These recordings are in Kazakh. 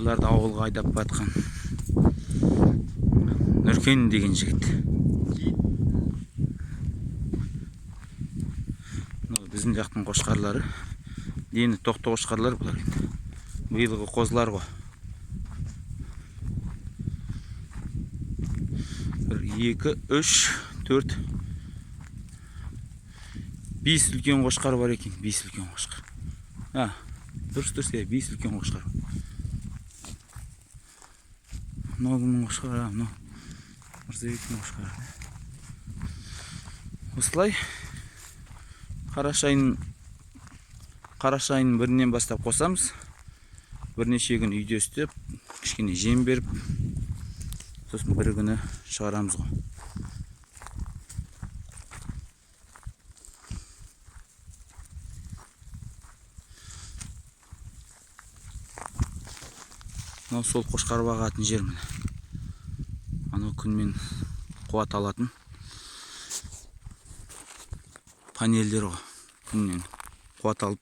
қошқарларды ауылға айдап батқан Нұркен деген жігіт. Біздің жақтың қошқарлары. Дені тоқты қошқарлар бұлар енді. Биылғы қозылар ғой. 1, 2, 3, 4, 5 үлкен қошқар бар екен. 5 үлкен қошқар. Дұрыс, 5 үлкен қошқар. Мынау кімнің қошқары? Мынау Мырзабектің қошқары. Осылай қараша айының 1-нен бастап қосамыз. Бірнеше күн үйде істеп, кішкене жем беріп, сосын бір күні шығарамыз ғой. Мынау сол қошқар бағатын жер міне. Анау күнмен қуат алатын панельдер ғой. Күннен қуат алып.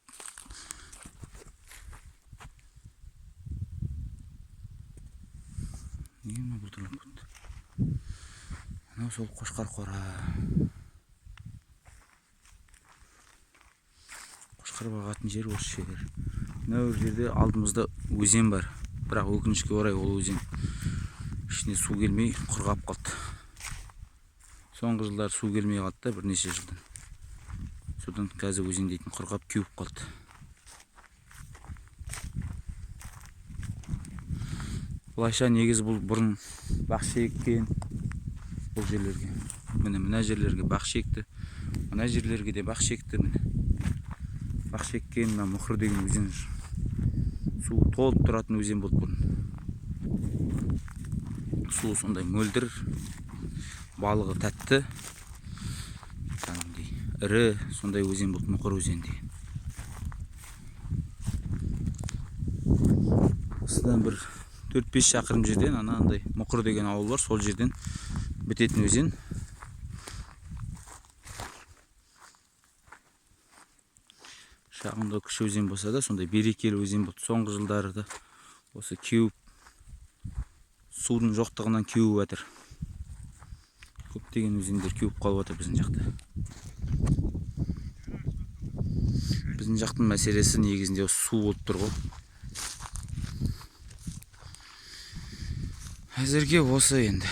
Неге бұлдырап кетті? Анау сол қошқар қора. Қошқар бағатын жер осы жер. Мынау жерде алдымызда өзен бар. Бірақ өкінішке орай ол өзен ішіне су келмей құрғап қалды. Соңғы жылдар су келмей қалды да, бірнеше жылдан. Содан қазір өзен дейтін құрғап кеуіп қалды. Бұлайша негізі бұл бұрын бақша еккен бұл жерлерге. Мына жерлерге бақша екті. Мына жерлерге де бақша екті. Бақша еккен Мұқыр деген өзен. Су толып тұратын өзен болды бұрын. Су сондай мөлдір, балығы тәтті, ірі, сондай өзен болды, Мұқыр өзен деген. Осыдан бір 4-5 шақырым жерден анандай Мұқыр деген ауыл бар, сол жерден бітетін өзен. Шағында кіші өзен болса да, сондай берекелі өзен болды. Соңғы жылдары да осы кеуіп, судың жоқтығынан кеуіп жатыр. Көптеген өзендер кеуіп қалып жатыр біздің жақта. Біздің жақтың мәселесі негізінде су болып тұр ғой. Әзірге осы енді.